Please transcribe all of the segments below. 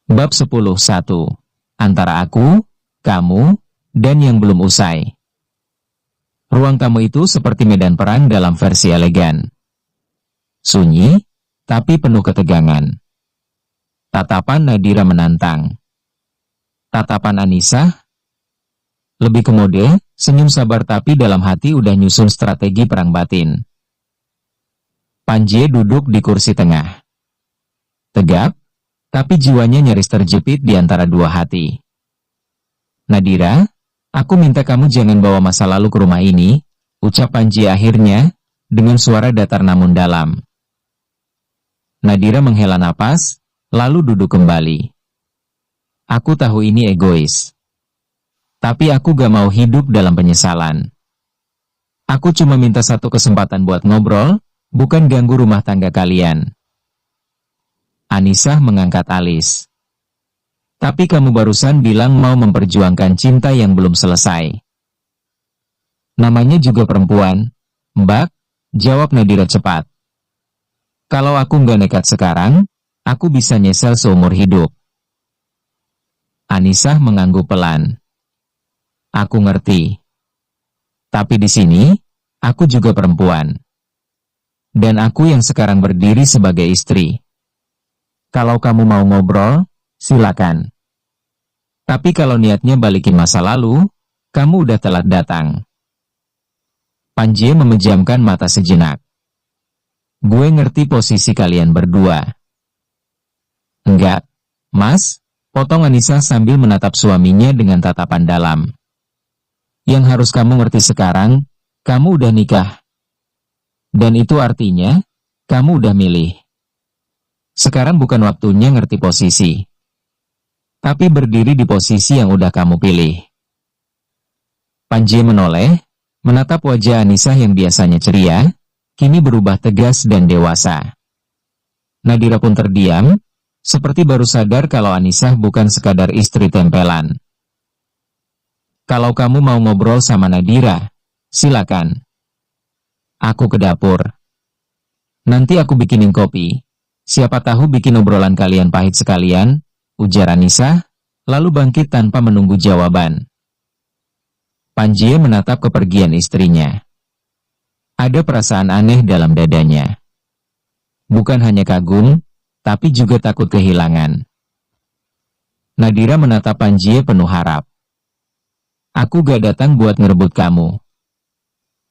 Bab 10.1. Antara aku, kamu, dan yang belum usai. Ruang tamu itu seperti medan perang dalam versi elegan. Sunyi, tapi penuh ketegangan. Tatapan Nadira menantang. Tatapan Anissa lebih ke mode, senyum sabar tapi dalam hati udah nyusun strategi perang batin. Panji duduk di kursi tengah. Tegap, tapi jiwanya nyaris terjepit di antara dua hati. Nadira, aku minta kamu jangan bawa masa lalu ke rumah ini, ucap Panji akhirnya, dengan suara datar namun dalam. Nadira menghela napas, lalu duduk kembali. Aku tahu ini egois. Tapi aku gak mau hidup dalam penyesalan. Aku cuma minta satu kesempatan buat ngobrol, bukan ganggu rumah tangga kalian. Anissa mengangkat alis. Tapi kamu barusan bilang mau memperjuangkan cinta yang belum selesai. Namanya juga perempuan, Mbak, jawab Nadira cepat. Kalau aku nggak nekat sekarang, aku bisa nyesel seumur hidup. Anissa mengangguk pelan. Aku ngerti. Tapi di sini, aku juga perempuan. Dan aku yang sekarang berdiri sebagai istri. Kalau kamu mau ngobrol, silakan. Tapi kalau niatnya balikin masa lalu, kamu udah telat datang. Panji memejamkan mata sejenak. Gue ngerti posisi kalian berdua. Enggak, Mas, potong Anissa sambil menatap suaminya dengan tatapan dalam. Yang harus kamu ngerti sekarang, kamu udah nikah. Dan itu artinya, kamu udah milih. Sekarang bukan waktunya ngerti posisi. Tapi berdiri di posisi yang udah kamu pilih. Panji menoleh, menatap wajah Anissa yang biasanya ceria, kini berubah tegas dan dewasa. Nadira pun terdiam, seperti baru sadar kalau Anissa bukan sekadar istri tempelan. Kalau kamu mau ngobrol sama Nadira, silakan. Aku ke dapur. Nanti aku bikinin kopi. Siapa tahu bikin obrolan kalian pahit sekalian, ujar Anissa, lalu bangkit tanpa menunggu jawaban. Panji menatap kepergian istrinya. Ada perasaan aneh dalam dadanya. Bukan hanya kagum, tapi juga takut kehilangan. Nadira menatap Panji penuh harap. Aku gak datang buat ngerebut kamu.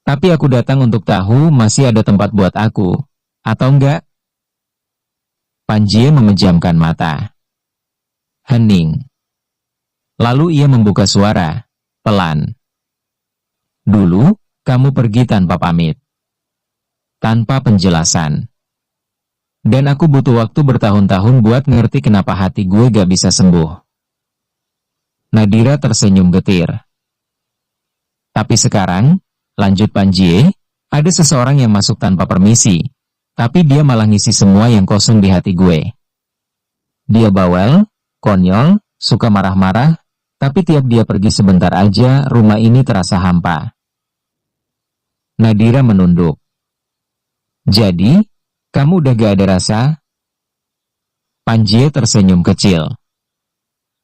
Tapi aku datang untuk tahu masih ada tempat buat aku, atau enggak? Panji memejamkan mata. Hening. Lalu ia membuka suara, pelan. Dulu, kamu pergi tanpa pamit. Tanpa penjelasan. Dan aku butuh waktu bertahun-tahun buat ngerti kenapa hati gue gak bisa sembuh. Nadira tersenyum getir. Tapi sekarang, lanjut Panji, ada seseorang yang masuk tanpa permisi. Tapi dia malah ngisi semua yang kosong di hati gue. Dia bawel, konyol, suka marah-marah, tapi tiap dia pergi sebentar aja, rumah ini terasa hampa. Nadira menunduk. Jadi, kamu udah gak ada rasa? Panji tersenyum kecil.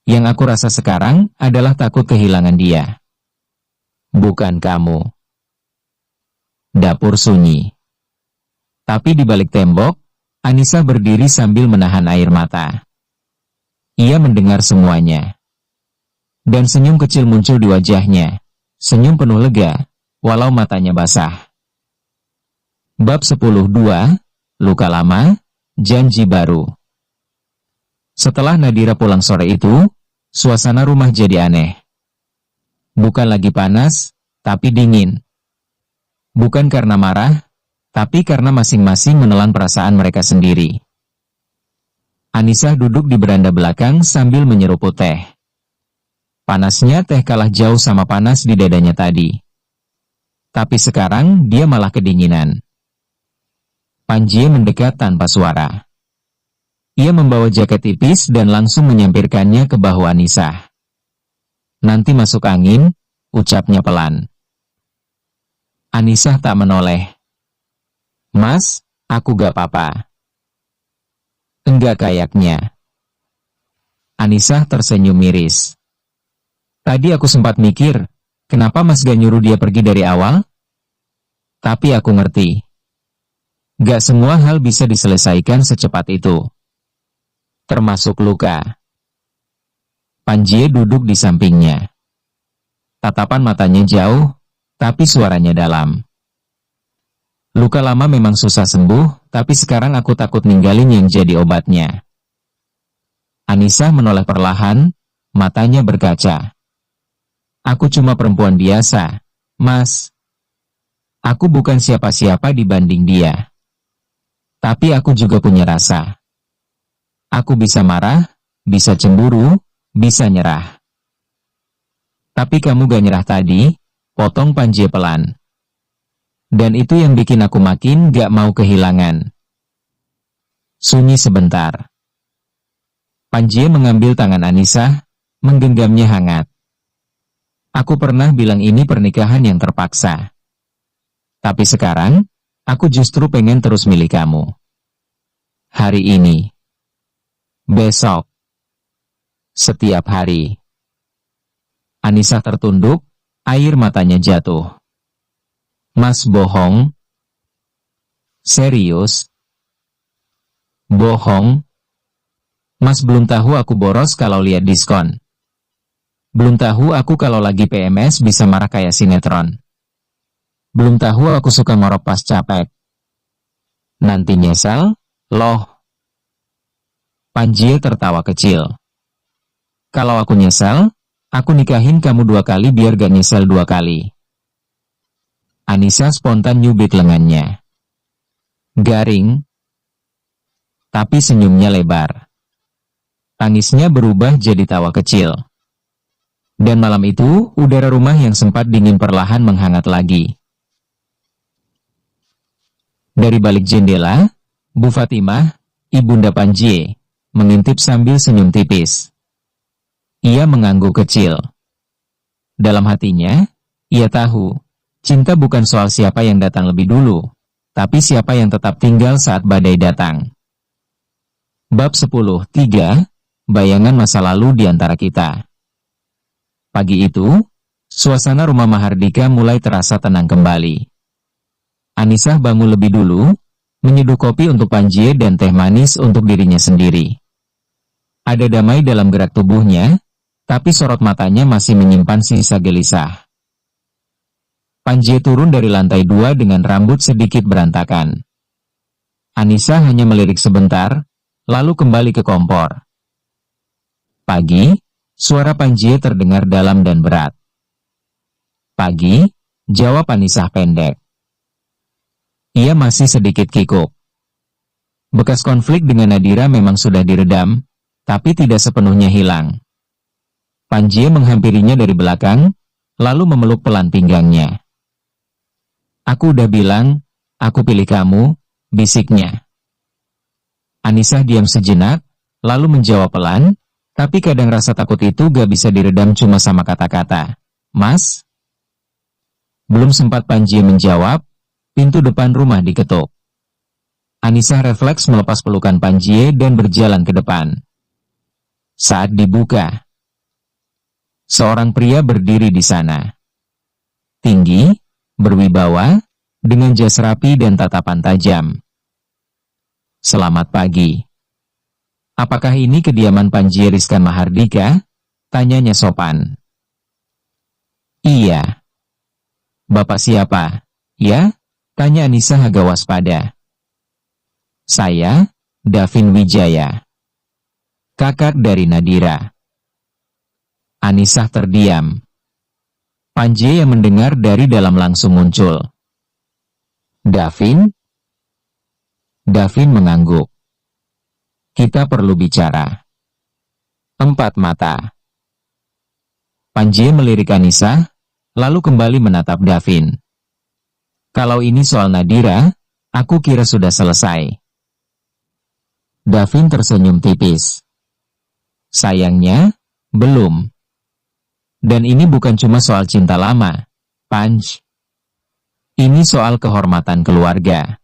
Yang aku rasa sekarang adalah takut kehilangan dia. Bukan kamu. Dapur sunyi. Tapi di balik tembok, Anissa berdiri sambil menahan air mata. Ia mendengar semuanya. Dan senyum kecil muncul di wajahnya. Senyum penuh lega, walau matanya basah. Bab 10.2, Luka Lama, Janji Baru. Setelah Nadira pulang sore itu, suasana rumah jadi aneh. Bukan lagi panas, tapi dingin. Bukan karena marah, tapi karena masing-masing menelan perasaan mereka sendiri. Anissa duduk di beranda belakang sambil menyeruput teh. Panasnya teh kalah jauh sama panas di dadanya tadi. Tapi sekarang dia malah kedinginan. Panji mendekat tanpa suara. Ia membawa jaket tipis dan langsung menyampirkannya ke bahu Anissa. Nanti masuk angin, ucapnya pelan. Anissa tak menoleh. Mas, aku gak apa-apa. Enggak kayaknya. Anissa tersenyum miris. Tadi aku sempat mikir, kenapa Mas gak nyuruh dia pergi dari awal? Tapi aku ngerti. Gak semua hal bisa diselesaikan secepat itu. Termasuk luka. Panjie duduk di sampingnya. Tatapan matanya jauh, tapi suaranya dalam. Luka lama memang susah sembuh, tapi sekarang aku takut ninggalin yang jadi obatnya. Anissa menoleh perlahan, matanya berkaca. Aku cuma perempuan biasa, Mas. Aku bukan siapa-siapa dibanding dia. Tapi aku juga punya rasa. Aku bisa marah, bisa cemburu, bisa nyerah. Tapi kamu gak nyerah tadi, potong Panjie pelan. Dan itu yang bikin aku makin gak mau kehilangan. Sunyi sebentar. Panjie mengambil tangan Anissa, menggenggamnya hangat. Aku pernah bilang ini pernikahan yang terpaksa. Tapi sekarang, aku justru pengen terus milih kamu. Hari ini. Besok. Setiap hari. Anissa tertunduk, air matanya jatuh. Mas bohong? Serius? Bohong? Mas belum tahu aku boros kalau lihat diskon. Belum tahu aku kalau lagi PMS bisa marah kayak sinetron. Belum tahu aku suka ngorok pas capek. Nanti nyesel, loh. Panjie tertawa kecil. Kalau aku nyesel, aku nikahin kamu 2 kali biar gak nyesel 2 kali. Anissa spontan nyubit lengannya. Garing. Tapi senyumnya lebar. Tangisnya berubah jadi tawa kecil. Dan malam itu, udara rumah yang sempat dingin perlahan menghangat lagi. Dari balik jendela, Bu Fatimah, ibunda Panjie, mengintip sambil senyum tipis. Ia mengangguk kecil. Dalam hatinya, ia tahu, cinta bukan soal siapa yang datang lebih dulu, tapi siapa yang tetap tinggal saat badai datang. Bab 10:3, Bayangan masa lalu di antara kita. Pagi itu, suasana rumah Mahardika mulai terasa tenang kembali. Anissa bangun lebih dulu, menyeduh kopi untuk Panjie dan teh manis untuk dirinya sendiri. Ada damai dalam gerak tubuhnya, tapi sorot matanya masih menyimpan sisa gelisah. Panjie turun dari lantai 2 dengan rambut sedikit berantakan. Anissa hanya melirik sebentar, lalu kembali ke kompor. Pagi, suara Panjie terdengar dalam dan berat. Pagi, jawab Anissa pendek. Ia masih sedikit kikuk. Bekas konflik dengan Nadira memang sudah diredam, tapi tidak sepenuhnya hilang. Panjie menghampirinya dari belakang, lalu memeluk pelan pinggangnya. Aku udah bilang, aku pilih kamu, bisiknya. Anissa diam sejenak, lalu menjawab pelan, tapi kadang rasa takut itu gak bisa diredam cuma sama kata-kata. Mas? Belum sempat Panjie menjawab, pintu depan rumah diketuk. Anissa refleks melepas pelukan Panjie dan berjalan ke depan. Saat dibuka, seorang pria berdiri di sana. Tinggi, berwibawa, dengan jas rapi dan tatapan tajam. Selamat pagi. Apakah ini kediaman Panjie Rizkan Mahardika? Tanyanya sopan. Iya. Bapak siapa? Ya? Tanya Anissa agak waspada. Saya, Davin Wijaya. Kakak dari Nadira. Anissa terdiam. Panjie yang mendengar dari dalam langsung muncul. Davin? Davin mengangguk. Kita perlu bicara. 4 mata. Panjie melirik Anissa, lalu kembali menatap Davin. Kalau ini soal Nadira, aku kira sudah selesai. Davin tersenyum tipis. Sayangnya, belum. Dan ini bukan cuma soal cinta lama, Panj. Ini soal kehormatan keluarga.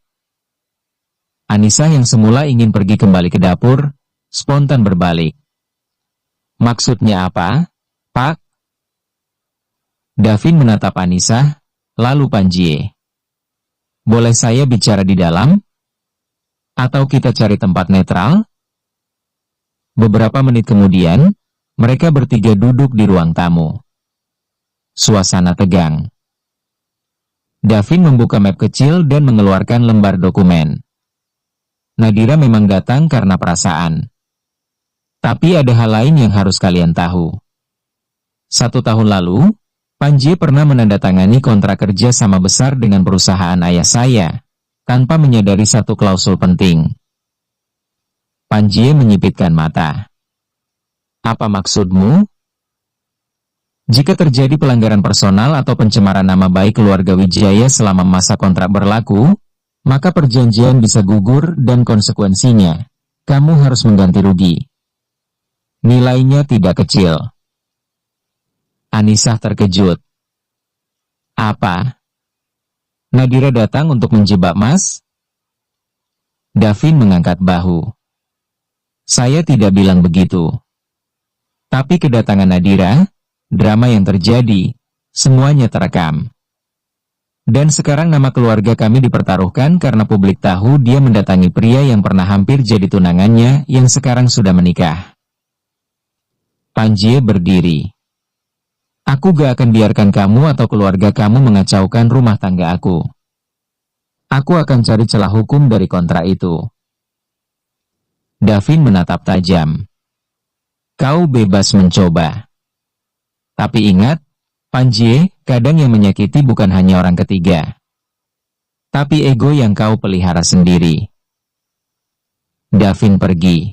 Anissa yang semula ingin pergi kembali ke dapur, spontan berbalik. Maksudnya apa, Pak? Davin menatap Anissa, lalu Panjie. Boleh saya bicara di dalam? Atau kita cari tempat netral? Beberapa menit kemudian, mereka bertiga duduk di ruang tamu. Suasana tegang. Davin membuka map kecil dan mengeluarkan lembar dokumen. Nadira memang datang karena perasaan. Tapi ada hal lain yang harus kalian tahu. 1 tahun lalu, Panjie pernah menandatangani kontrak kerja sama besar dengan perusahaan ayah saya, tanpa menyadari satu klausul penting. Panjie menyipitkan mata. Apa maksudmu? Jika terjadi pelanggaran personal atau pencemaran nama baik keluarga Wijaya selama masa kontrak berlaku, maka perjanjian bisa gugur dan konsekuensinya, kamu harus mengganti rugi. Nilainya tidak kecil. Anissa terkejut. Apa? Nadira datang untuk menjebak Mas? Davin mengangkat bahu. Saya tidak bilang begitu. Tapi kedatangan Nadira, drama yang terjadi, semuanya terekam. Dan sekarang nama keluarga kami dipertaruhkan karena publik tahu dia mendatangi pria yang pernah hampir jadi tunangannya yang sekarang sudah menikah. Panjie berdiri. Aku gak akan biarkan kamu atau keluarga kamu mengacaukan rumah tangga aku. Aku akan cari celah hukum dari kontrak itu. Davin menatap tajam. Kau bebas mencoba. Tapi ingat, Panjie, kadang yang menyakiti bukan hanya orang ketiga. Tapi ego yang kau pelihara sendiri. Davin pergi.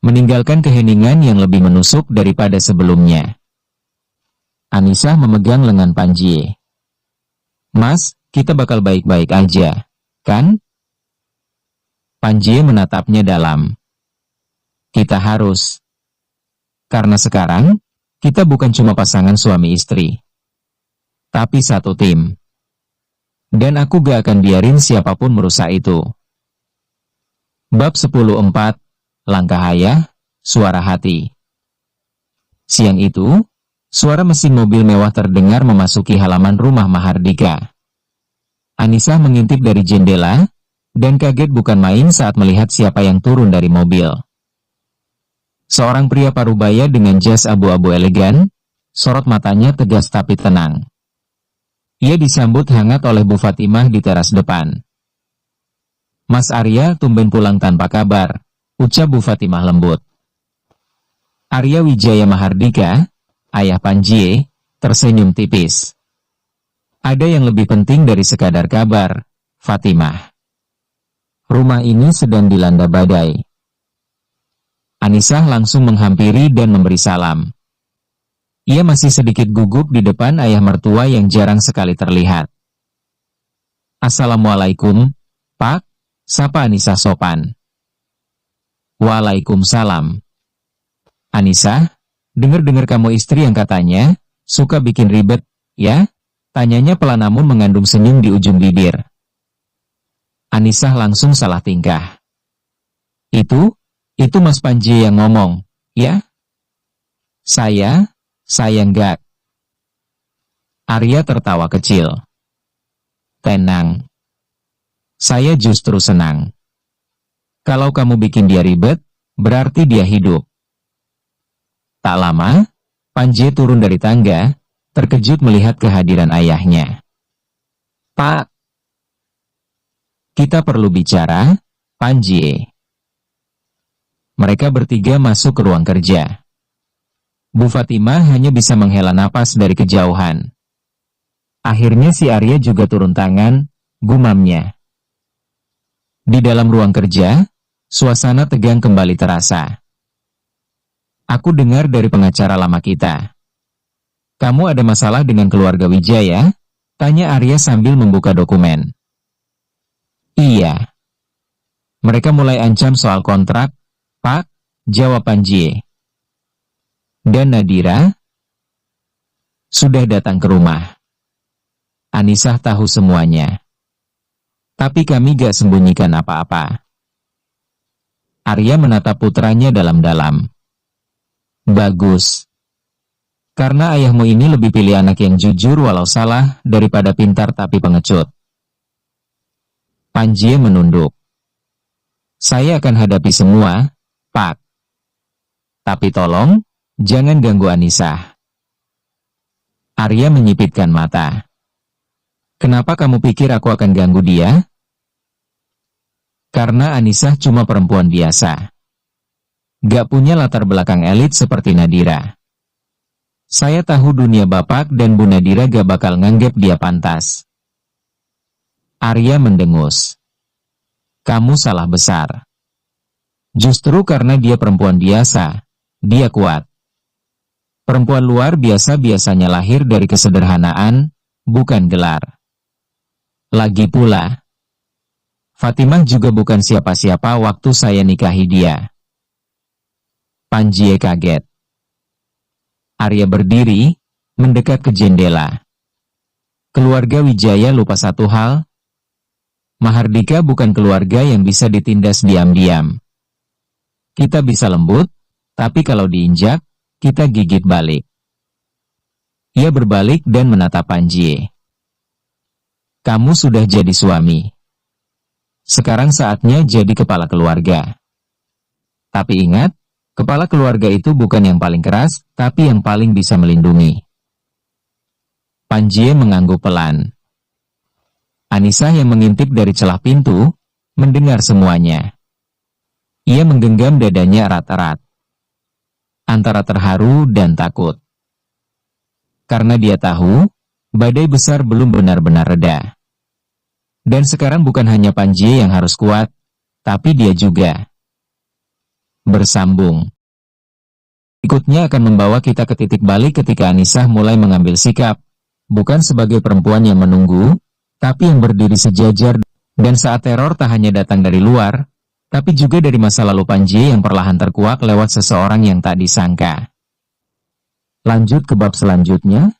Meninggalkan keheningan yang lebih menusuk daripada sebelumnya. Anissa memegang lengan Panjie. Mas, kita bakal baik-baik aja, kan? Panjie menatapnya dalam. Kita harus. Karena sekarang, kita bukan cuma pasangan suami istri. Tapi satu tim. Dan aku gak akan biarin siapapun merusak itu. Bab 10.4 Langkah Ayah, Suara Hati. Siang itu, suara mesin mobil mewah terdengar memasuki halaman rumah Mahardika. Anissa mengintip dari jendela, dan kaget bukan main saat melihat siapa yang turun dari mobil. Seorang pria parubaya dengan jas abu-abu elegan, sorot matanya tegas tapi tenang. Ia disambut hangat oleh Bu Fatimah di teras depan. Mas Arya tumben pulang tanpa kabar, ucap Bu Fatimah lembut. Arya Wijaya Mahardika, ayah Panjie, tersenyum tipis. Ada yang lebih penting dari sekadar kabar, Fatimah. Rumah ini sedang dilanda badai. Anissa langsung menghampiri dan memberi salam. Ia masih sedikit gugup di depan ayah mertua yang jarang sekali terlihat. Assalamualaikum, Pak, sapa Anissa sopan. Waalaikumsalam. Anissa, dengar-dengar kamu istri yang katanya suka bikin ribet, ya? Tanyanya pelan namun mengandung senyum di ujung bibir. Anissa langsung salah tingkah. Itu Mas Panji yang ngomong, ya? Saya enggak. Arya tertawa kecil. Tenang. Saya justru senang. Kalau kamu bikin dia ribet, berarti dia hidup. Tak lama, Panji turun dari tangga, terkejut melihat kehadiran ayahnya. Pak, kita perlu bicara, Panji. Mereka bertiga masuk ke ruang kerja. Bu Fatimah hanya bisa menghela napas dari kejauhan. Akhirnya si Arya juga turun tangan, gumamnya. Di dalam ruang kerja, suasana tegang kembali terasa. Aku dengar dari pengacara lama kita. Kamu ada masalah dengan keluarga Wijaya? Tanya Arya sambil membuka dokumen. Iya. Mereka mulai ancam soal kontrak, Pak, jawab Panji. Dan Nadira sudah datang ke rumah. Anissa tahu semuanya. Tapi kami gak sembunyikan apa-apa. Arya menatap putranya dalam-dalam. Bagus. Karena ayahmu ini lebih pilih anak yang jujur walau salah daripada pintar tapi pengecut. Panjie menunduk. Saya akan hadapi semua, Pak. Tapi tolong, jangan ganggu Anissa. Arya menyipitkan mata. Kenapa kamu pikir aku akan ganggu dia? Karena Anissa cuma perempuan biasa. Gak punya latar belakang elit seperti Nadira. Saya tahu dunia Bapak dan Bu Nadira gak bakal nganggep dia pantas. Arya mendengus. Kamu salah besar. Justru karena dia perempuan biasa, dia kuat. Perempuan luar biasa biasanya lahir dari kesederhanaan, bukan gelar. Lagi pula, Fatimah juga bukan siapa-siapa waktu saya nikahi dia. Panjie kaget. Arya berdiri, mendekat ke jendela. Keluarga Wijaya lupa satu hal. Mahardika bukan keluarga yang bisa ditindas diam-diam. Kita bisa lembut, tapi kalau diinjak, kita gigit balik. Ia berbalik dan menatap Panjie. Kamu sudah jadi suami. Sekarang saatnya jadi kepala keluarga. Tapi ingat, kepala keluarga itu bukan yang paling keras, tapi yang paling bisa melindungi. Panjie mengangguk pelan. Anissa yang mengintip dari celah pintu, mendengar semuanya. Ia menggenggam dadanya erat-erat. Antara terharu dan takut. Karena dia tahu, badai besar belum benar-benar reda. Dan sekarang bukan hanya Panjie yang harus kuat, tapi dia juga. Bersambung. Berikutnya akan membawa kita ke titik balik ketika Anissa mulai mengambil sikap, bukan sebagai perempuan yang menunggu, tapi yang berdiri sejajar, dan saat teror tak hanya datang dari luar, tapi juga dari masa lalu Panjie yang perlahan terkuak lewat seseorang yang tak disangka. Lanjut ke bab selanjutnya.